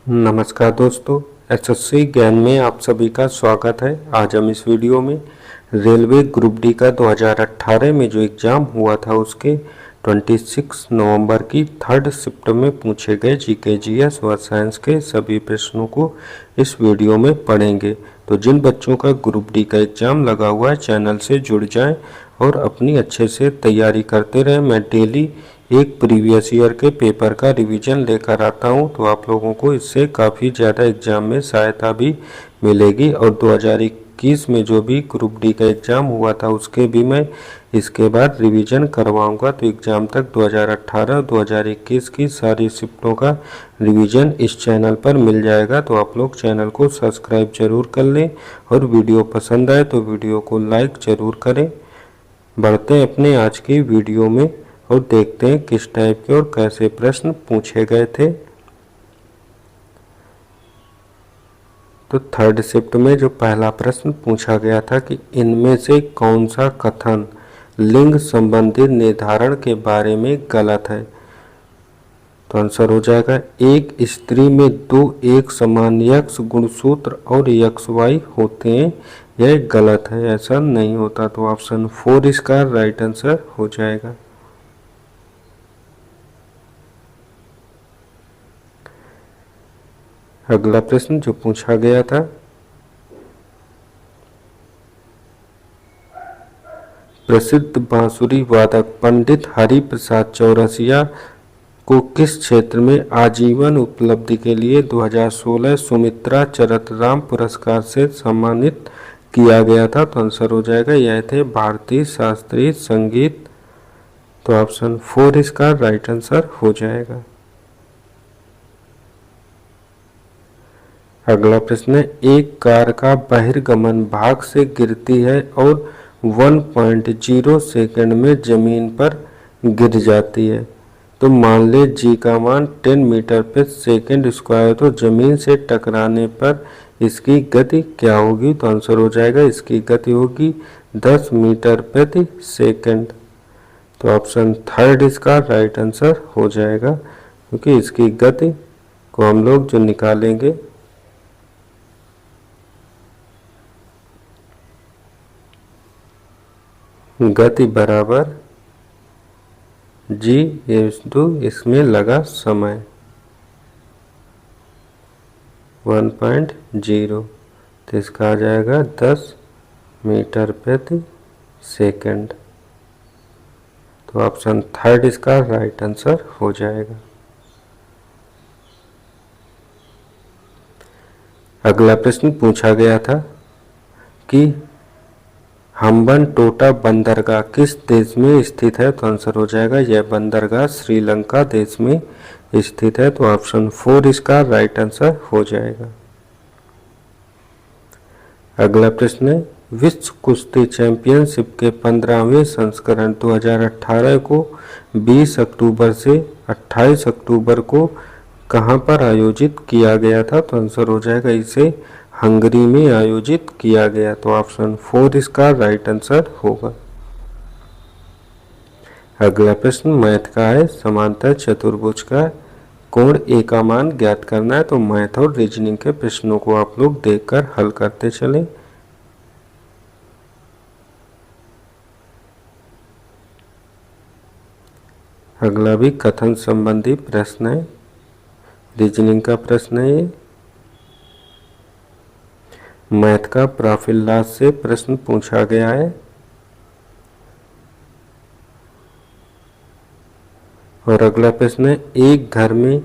नमस्कार दोस्तों, एसएससी ज्ञान में आप सभी का स्वागत है। आज हम इस वीडियो में रेलवे ग्रुप डी का 2018 में जो एग्ज़ाम हुआ था उसके 26 नवंबर की थर्ड शिफ्ट में पूछे गए जीके जीएस व साइंस के सभी प्रश्नों को इस वीडियो में पढ़ेंगे। तो जिन बच्चों का ग्रुप डी का एग्ज़ाम लगा हुआ है चैनल से जुड़ जाएं और अपनी अच्छे से तैयारी करते रहें। मैं डेली एक प्रीवियस ईयर के पेपर का रिवीजन लेकर आता हूं, तो आप लोगों को इससे काफ़ी ज़्यादा एग्ज़ाम में सहायता भी मिलेगी। और 2021 में जो भी ग्रुप डी का एग्ज़ाम हुआ था उसके भी मैं इसके बाद रिवीजन करवाऊंगा। तो एग्ज़ाम तक 2018 2021 की सारी शिफ्टों का रिवीजन इस चैनल पर मिल जाएगा। तो आप लोग चैनल को सब्सक्राइब जरूर कर लें और वीडियो पसंद आए तो वीडियो को लाइक ज़रूर करें। बढ़ते हैं अपने आज की वीडियो में और देखते हैं किस टाइप के और कैसे प्रश्न पूछे गए थे। तो थर्ड शिफ्ट में जो पहला प्रश्न पूछा गया था कि इनमें से कौन सा कथन लिंग संबंधी निर्धारण के बारे में गलत है। तो आंसर हो जाएगा एक स्त्री में दो एक समान यक्ष गुणसूत्र और यक्ष वाई होते हैं, यह गलत है, ऐसा नहीं होता। तो ऑप्शन 4 इसका राइट आंसर हो जाएगा। अगला प्रश्न जो पूछा गया था, प्रसिद्ध बांसुरी वादक पंडित हरि प्रसाद चौरसिया को किस क्षेत्र में आजीवन उपलब्धि के लिए 2016 सुमित्रा चरतराम पुरस्कार से सम्मानित किया गया था। तो आंसर हो जाएगा यह थे भारतीय शास्त्रीय संगीत। तो ऑप्शन 4 इसका राइट आंसर हो जाएगा। अगला प्रश्न है, एक कार का बहिर्गमन भाग से गिरती है और 1.0 सेकंड में जमीन पर गिर जाती है। तो मान ले जी का मान 10 मीटर प्रति सेकंड स्क्वायर, तो जमीन से टकराने पर इसकी गति क्या होगी। तो आंसर हो जाएगा इसकी गति होगी 10 मीटर प्रति सेकंड। तो ऑप्शन 3 इसका राइट आंसर हो जाएगा, क्योंकि इसकी गति को हम लोग जो निकालेंगे गति बराबर जी इंटू इसमें लगा समय 1.0, तो इसका आ जाएगा 10 मीटर प्रति सेकंड। तो ऑप्शन 3 इसका राइट आंसर हो जाएगा। अगला प्रश्न पूछा गया था कि हम्बनटोटा बंदरगाह किस देश में स्थित है। तो आंसर हो जाएगा यह बंदरगाह श्रीलंका देश में स्थित है। तो ऑप्शन 4 इसका राइट आंसर हो जाएगा। अगला प्रश्न है, विश्व कुश्ती चैंपियनशिप के 15वें संस्करण 2018 को 20 अक्टूबर से 28 अक्टूबर को कहां पर आयोजित किया गया था। तो आंसर हो जाएगा इसे हंगरी में आयोजित किया गया। तो ऑप्शन 4 इसका राइट आंसर होगा। अगला प्रश्न मैथ का है, समांतर चतुर्भुज का कोण ए का मान ज्ञात करना है। तो मैथ और रीजनिंग के प्रश्नों को आप लोग देखकर हल करते चलें। अगला भी कथन संबंधी प्रश्न है, रीजनिंग का प्रश्न है ये। मैथ का प्रॉफिट से प्रश्न पूछा गया है। और अगला प्रश्न है, एक घर में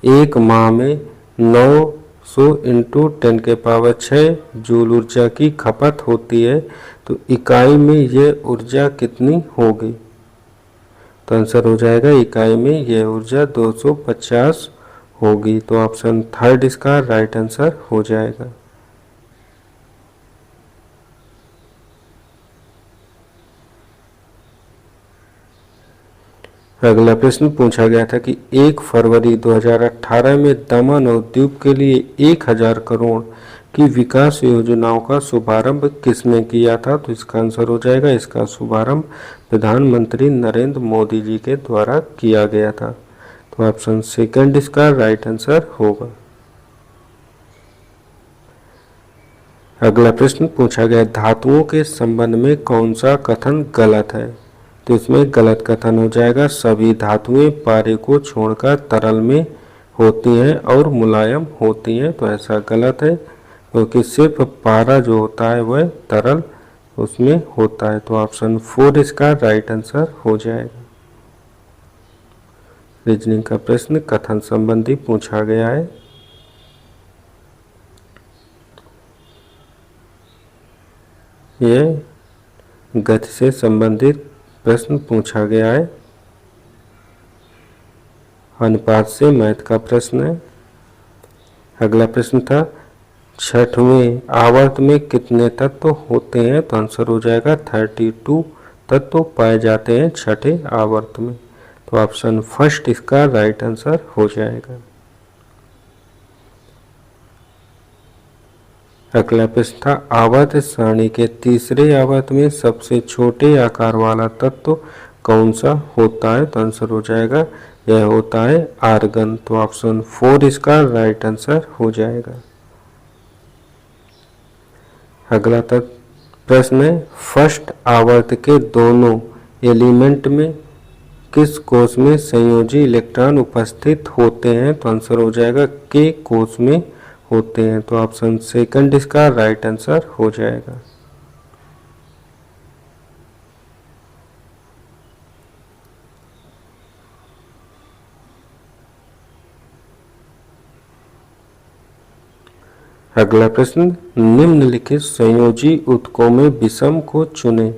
एक माह में 900 इंटू 10 के पावर 6 जूल ऊर्जा की खपत होती है, तो इकाई में यह ऊर्जा कितनी होगी। तो आंसर हो जाएगा इकाई में यह ऊर्जा 250 होगी। तो ऑप्शन 3 इसका राइट आंसर हो जाएगा। अगला प्रश्न पूछा गया था कि 1 फरवरी 2018 में दमन और द्वीप के लिए 1000 करोड़ की विकास योजनाओं का शुभारंभ किसने किया था। तो इसका आंसर हो जाएगा इसका शुभारंभ प्रधानमंत्री नरेंद्र मोदी जी के द्वारा किया गया था। तो ऑप्शन 2 इसका राइट आंसर होगा। अगला प्रश्न पूछा गया, धातुओं के संबंध में कौन सा कथन गलत है? तो इसमें गलत कथन हो जाएगा, सभी धातुएं पारे को छोड़कर तरल में होती हैं और मुलायम होती हैं। तो ऐसा गलत है, क्योंकि सिर्फ पारा जो होता है वह तरल उसमें होता है। तो ऑप्शन 4 इसका राइट आंसर हो जाएगा। रीजनिंग का प्रश्न कथन संबंधी पूछा गया है। यह गति से संबंधित प्रश्न पूछा गया है। अनुपात से मैथ का प्रश्न है। अगला प्रश्न था, छठवें आवर्त में कितने तत्व होते हैं? तो आंसर हो जाएगा 32 तत्व पाए जाते हैं छठे आवर्त में। तो ऑप्शन फर्स्ट इसका राइट आंसर हो जाएगा। अगला प्रश्न था, आवर्त सारणी के तीसरे आवर्त में सबसे छोटे आकार वाला तत्व कौन सा होता है? तो आंसर हो जाएगा, यह होता है आर्गन। तो ऑप्शन 4 इसका राइट आंसर हो जाएगा। अगला प्रश्न है, फर्स्ट आवर्त के दोनों एलिमेंट में किस कोष में संयोजी इलेक्ट्रॉन उपस्थित होते हैं? तो आंसर हो जाएगा के कोष में होते हैं। तो ऑप्शन सेकंड इसका राइट आंसर हो जाएगा। अगला प्रश्न, निम्नलिखित संयोजी उत्कों में विषम को चुनें।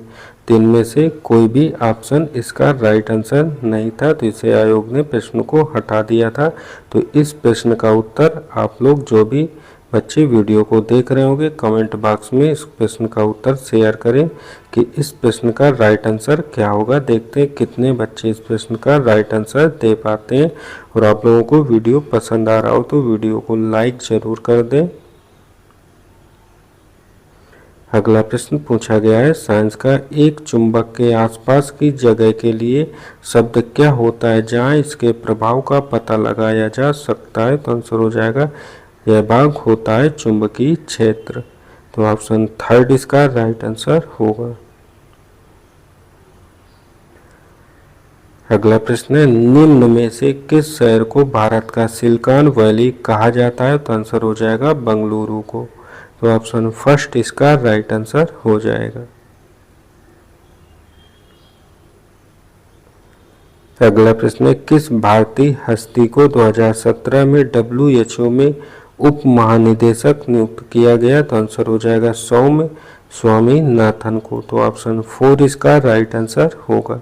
तीन में से कोई भी ऑप्शन इसका राइट आंसर नहीं था, तो इसे आयोग ने प्रश्न को हटा दिया था। तो इस प्रश्न का उत्तर आप लोग जो भी बच्चे वीडियो को देख रहे होंगे कमेंट बॉक्स में इस प्रश्न का उत्तर शेयर करें कि इस प्रश्न का राइट आंसर क्या होगा। देखते हैं कितने बच्चे इस प्रश्न का राइट आंसर दे पाते हैं। और आप लोगों को वीडियो पसंद आ रहा हो तो वीडियो को लाइक जरूर कर दें। अगला प्रश्न पूछा गया है, साइंस का एक चुंबक के आसपास की जगह के लिए शब्द क्या होता है जहां इसके प्रभाव का पता लगाया जा सकता है? तो आंसर हो जाएगा, यह भाग होता है चुंबकीय क्षेत्र। तो ऑप्शन थर्ड इसका राइट आंसर होगा। अगला प्रश्न है, निम्न में से किस शहर को भारत का सिलिकॉन वैली कहा जाता है? तो आंसर हो जाएगा बेंगलुरु को। तो ऑप्शन फर्स्ट इसका राइट आंसर हो जाएगा। अगला प्रश्न है, किस भारतीय हस्ती को 2017 में WHO में उप महानिदेशक नियुक्त किया गया? तो आंसर हो जाएगा सौम्य स्वामीनाथन को। तो ऑप्शन 4 इसका राइट आंसर होगा।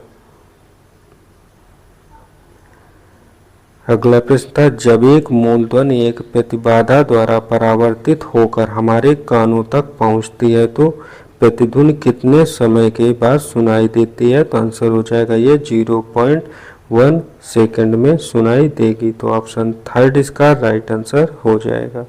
अगला प्रश्न था, जब एक मूलध्वनि एक प्रतिबाधा द्वारा परावर्तित होकर हमारे कानों तक पहुंचती है तो प्रतिध्वनि कितने समय के बाद सुनाई देती है? तो आंसर हो जाएगा ये 0.1 सेकंड में सुनाई देगी। तो ऑप्शन थर्ड इसका राइट आंसर हो जाएगा।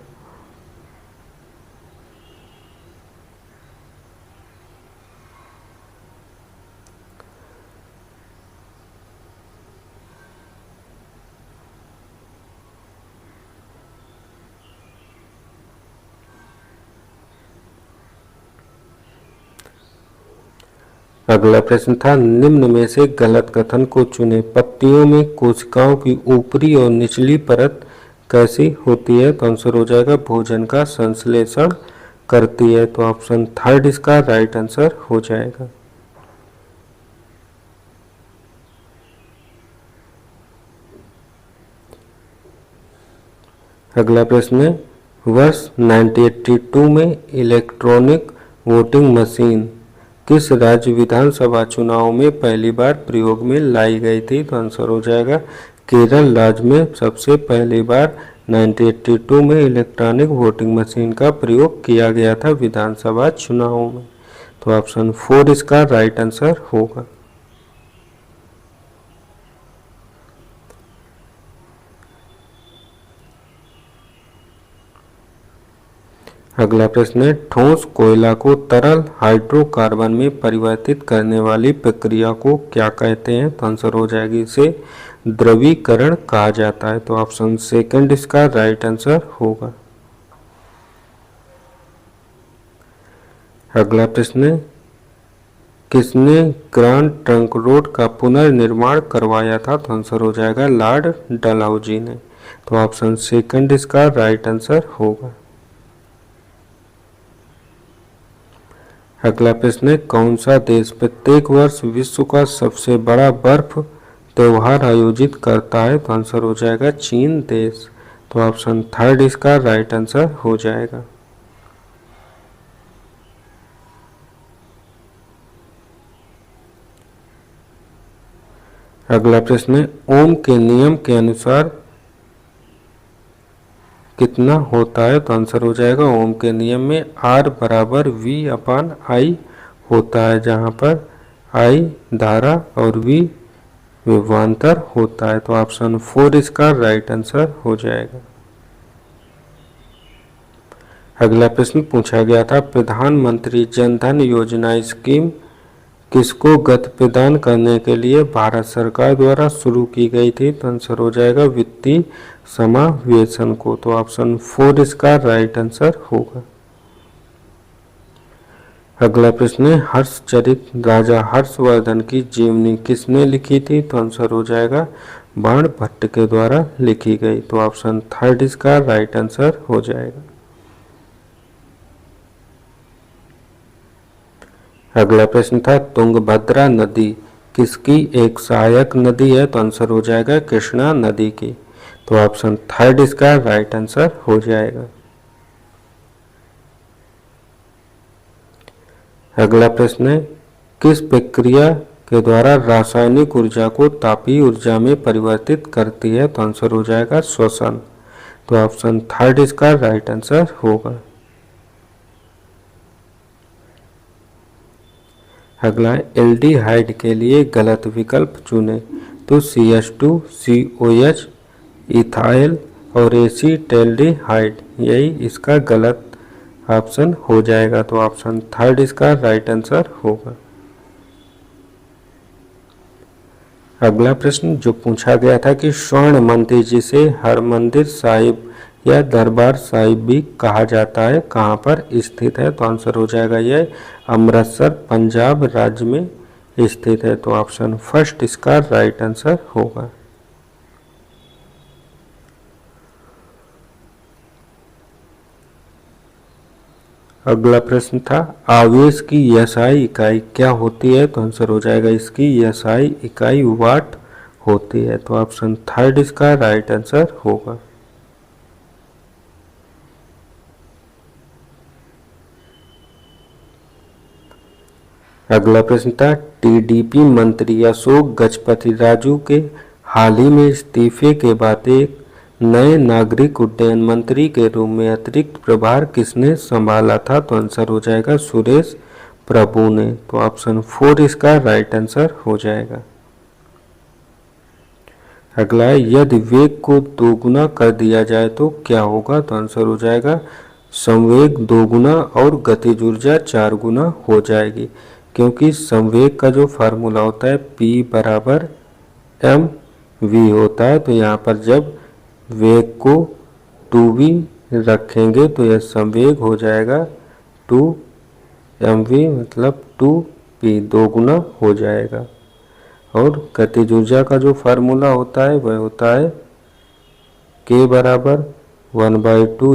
अगला प्रश्न था, निम्न में से गलत कथन को चुनें। पत्तियों में कोशिकाओं की ऊपरी और निचली परत कैसी होती है? तो आंसर हो जाएगा भोजन का संश्लेषण करती है। तो ऑप्शन थर्ड इसका राइट आंसर हो जाएगा। अगला प्रश्न है, वर्ष 1982 में इलेक्ट्रॉनिक वोटिंग मशीन किस राज्य विधानसभा चुनाव में पहली बार प्रयोग में लाई गई थी? तो आंसर हो जाएगा केरल राज्य में सबसे पहली बार 1982 में इलेक्ट्रॉनिक वोटिंग मशीन का प्रयोग किया गया था विधानसभा चुनाव में। तो ऑप्शन 4 इसका राइट आंसर होगा। अगला प्रश्न है, ठोस कोयला को तरल हाइड्रोकार्बन में परिवर्तित करने वाली प्रक्रिया को क्या कहते हैं? तो आंसर हो जाएगी इसे द्रवीकरण कहा जाता है। तो ऑप्शन सेकंड इसका राइट आंसर होगा। अगला प्रश्न है, किसने ग्रैंड ट्रंक रोड का पुनर्निर्माण करवाया था? तो आंसर हो जाएगा लॉर्ड डलहौजी ने। तो ऑप्शन सेकंड इसका राइट आंसर होगा। अगला प्रश्न है, कौन सा देश प्रत्येक वर्ष विश्व का सबसे बड़ा बर्फ त्योहार आयोजित करता है? तो आंसर हो जाएगा चीन देश। तो ऑप्शन थर्ड इसका राइट आंसर हो जाएगा। अगला प्रश्न है, ओम के नियम के अनुसार कितना होता है? तो आंसर हो जाएगा ओम के नियम में R बराबर V/I होता है, जहां पर I धारा और V विभवांतर होता है। तो ऑप्शन 4 इसका राइट आंसर हो जाएगा। अगला प्रश्न पूछा गया था, प्रधानमंत्री जन धन योजना स्कीम किसको गति प्रदान करने के लिए भारत सरकार द्वारा शुरू की गई थी? तो आंसर हो जाएगा वित्तीय समावेशन को। तो ऑप्शन 4 इसका राइट आंसर होगा। अगला प्रश्न है, हर्षचरित राजा हर्षवर्धन की जीवनी किसने लिखी थी? तो आंसर हो जाएगा बाणभट्ट के द्वारा लिखी गई। तो ऑप्शन थर्ड इसका राइट आंसर हो जाएगा। अगला प्रश्न था, तुंगभद्रा नदी किसकी एक सहायक नदी है? तो आंसर हो जाएगा कृष्णा नदी की। तो ऑप्शन थर्ड इसका राइट आंसर हो जाएगा। अगला प्रश्न है, किस प्रक्रिया के द्वारा रासायनिक ऊर्जा को तापीय ऊर्जा में परिवर्तित करती है? तो आंसर हो जाएगा श्वसन। तो ऑप्शन थर्ड इसका राइट आंसर होगा। अगला, एल्डिहाइड के लिए गलत विकल्प चुने। तो CH2, COH, इथाइल और एसीटैल्डिहाइड, यही इसका गलत ऑप्शन हो जाएगा। तो ऑप्शन थर्ड इसका राइट आंसर होगा। अगला प्रश्न जो पूछा गया था कि स्वर्ण मंदिर जिसे हरमंदिर साहिब या दरबार साहिब भी कहा जाता है, कहाँ पर स्थित है? तो आंसर हो जाएगा यह अमृतसर पंजाब राज्य में स्थित है। तो ऑप्शन फर्स्ट इसका राइट आंसर होगा। अगला प्रश्न था, आवेश की SI इकाई क्या होती है? तो आंसर हो जाएगा इसकी SI इकाई वाट होती है। तो ऑप्शन थर्ड इसका राइट आंसर होगा। अगला प्रश्न था, TDP मंत्री अशोक गजपति राजू के हाल ही में इस्तीफे के बाद एक नए नागरिक उड्डयन मंत्री के रूप में अतिरिक्त प्रभार किसने संभाला था? तो आंसर हो जाएगा सुरेश प्रभु ने। तो ऑप्शन 4 इसका राइट आंसर हो जाएगा। अगला है, यदि वेग को दोगुना कर दिया जाए तो क्या होगा? तो आंसर हो जाएगा संवेग दोगुना और गतिज ऊर्जा 4 गुना हो जाएगी, क्योंकि संवेग का जो फार्मूला होता है P बराबर mv होता है। तो यहाँ पर जब वेग को 2v रखेंगे तो यह संवेग हो जाएगा 2mv मतलब 2p, दोगुना हो जाएगा। और गतिज ऊर्जा का जो फार्मूला होता है वह होता है k बराबर 1/2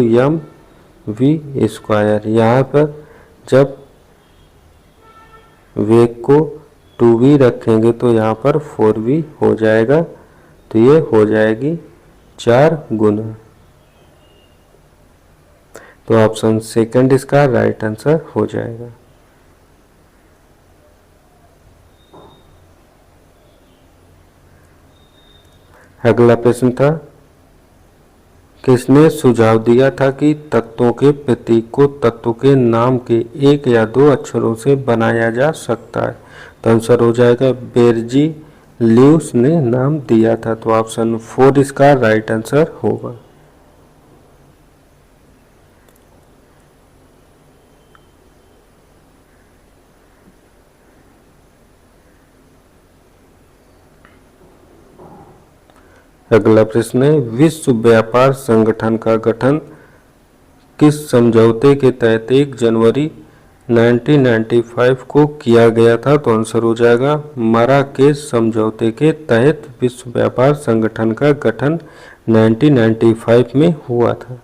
mv²। यहाँ पर जब वेग को 2v रखेंगे तो यहाँ पर 4v हो जाएगा। तो ये हो जाएगी 4 गुना। तो ऑप्शन सेकंड इसका राइट आंसर हो जाएगा। अगला प्रश्न था, किसने सुझाव दिया था कि तत्वों के प्रतीक को तत्व के नाम के 1 या 2 अक्षरों से बनाया जा सकता है? तो आंसर हो जाएगा बेरजीलियस ने नाम दिया था। तो ऑप्शन 4 इसका राइट आंसर होगा। अगला प्रश्न है, विश्व व्यापार संगठन का गठन किस समझौते के तहत 1 जनवरी 1995 को किया गया था? तो आंसर हो जाएगा मराकेश समझौते के तहत विश्व व्यापार संगठन का गठन 1995 में हुआ था।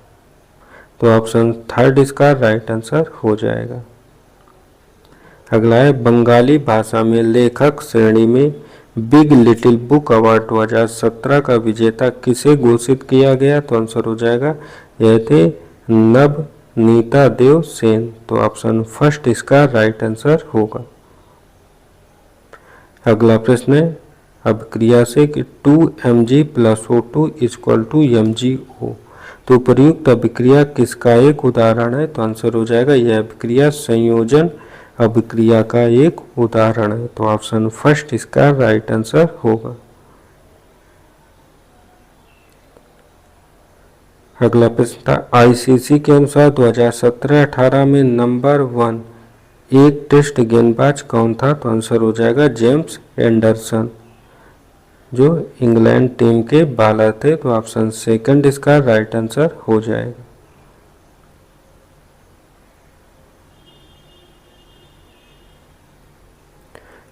तो ऑप्शन थर्ड इसका राइट आंसर हो जाएगा। अगला है बंगाली भाषा में लेखक श्रेणी में बिग लिटिल बुक अवार्ड 2017 का विजेता किसे घोषित किया गया? तो आंसर हो जाएगा यह थे नवनीता देव सेन। तो ऑप्शन फर्स्ट इसका राइट आंसर होगा। अगला प्रश्न है अभिक्रिया से कि 2Mg+O2 = MgO। तो प्रयुक्त अभिक्रिया किसका एक उदाहरण है? तो आंसर हो जाएगा यह अभिक्रिया संयोजन अभिक्रिया का एक उदाहरण है। तो ऑप्शन फर्स्ट इसका राइट आंसर होगा। अगला प्रश्न था आईसीसी के अनुसार 2017-18 में नंबर 1 एक टेस्ट गेंदबाज कौन था? तो आंसर हो जाएगा जेम्स एंडरसन जो इंग्लैंड टीम के बॉलर थे। तो ऑप्शन सेकंड इसका राइट आंसर हो जाएगा।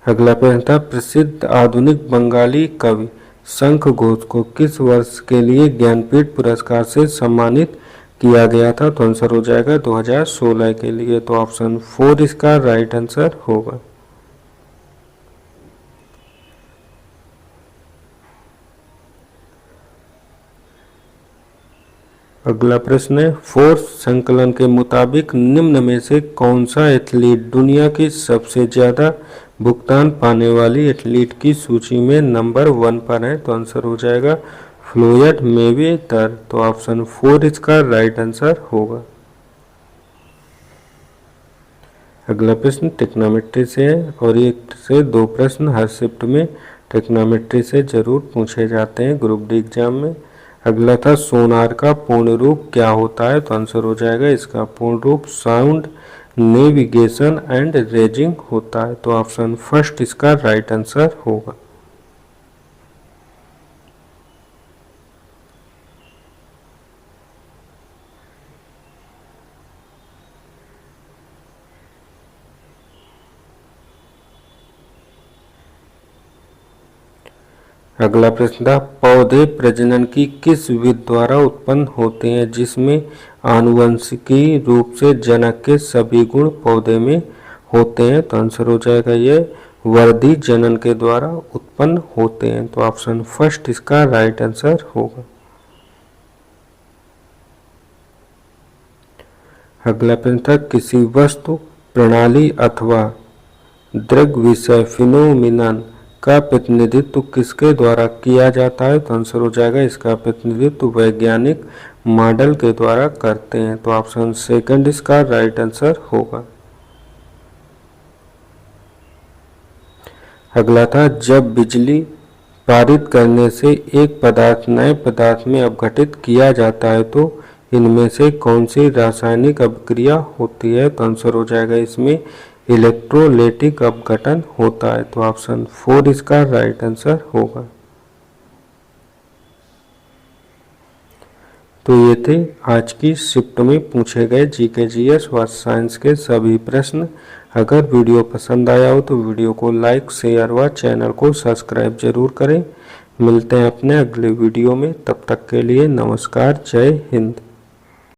अगला प्रश्न था प्रसिद्ध आधुनिक बंगाली कवि शंख घोष को किस वर्ष के लिए ज्ञानपीठ पुरस्कार से सम्मानित किया गया था? तो आंसर हो जाएगा 2016 के लिए। तो ऑप्शन 4 इसका राइट आंसर होगा। अगला प्रश्न है फोर्ब्स संकलन के मुताबिक निम्न में से कौन सा एथलीट दुनिया की सबसे ज्यादा भुगतान पाने वाली एथलीट की सूची में नंबर 1 पर है? तो आंसर हो जाएगा फ्लोयड मेवेदर। तो ऑप्शन 4 इसका राइट आंसर होगा। अगला प्रश्न टेक्नोमेट्री से है और एक से 2 प्रश्न हर शिफ्ट में टेक्नोमेट्री से जरूर पूछे जाते हैं ग्रुप डी एग्जाम में। अगला था सोनार का पूर्ण रूप क्या होता है? तो आंसर हो जाएगा इसका पूर्ण रूप साउंड नेविगेशन एंड रेजिंग होता है। तो ऑप्शन फर्स्ट इसका राइट आंसर होगा। अगला प्रश्न था पौधे प्रजनन की किस विधि द्वारा उत्पन्न होते हैं जिसमें आनुवंशिकी रूप से जनक के सभी गुण पौधे में होते हैं? तो आंसर हो जाएगा ये वर्धी जनन के द्वारा उत्पन्न होते हैं। तो ऑप्शन फर्स्ट इसका राइट आंसर होगा। अगला प्रश्न था किसी वस्तु प्रणाली अथवा दृग्विषय फिनोमिनन का प्रतिनिधित्व किसके द्वारा किया जाता है? तो आंसर हो जाएगा इसका प्रतिनिधित्व वैज्ञानिक मॉडल के द्वारा करते हैं। तो ऑप्शन सेकंड इसका राइट आंसर होगा। अगला था जब बिजली पारित करने से एक पदार्थ नए पदार्थ में अपघटित किया जाता है तो इनमें से कौन सी रासायनिक अभिक्रिया होती है? तो आंसर हो जाएगा इसमें इलेक्ट्रोलाइटिक अपघटन होता है। तो ऑप्शन 4 इसका राइट आंसर होगा। तो ये थे आज की शिफ्ट में पूछे गए जीके जीएस व साइंस के सभी प्रश्न। अगर वीडियो पसंद आया हो तो वीडियो को लाइक शेयर व चैनल को सब्सक्राइब जरूर करें। मिलते हैं अपने अगले वीडियो में, तब तक के लिए नमस्कार, जय हिंद।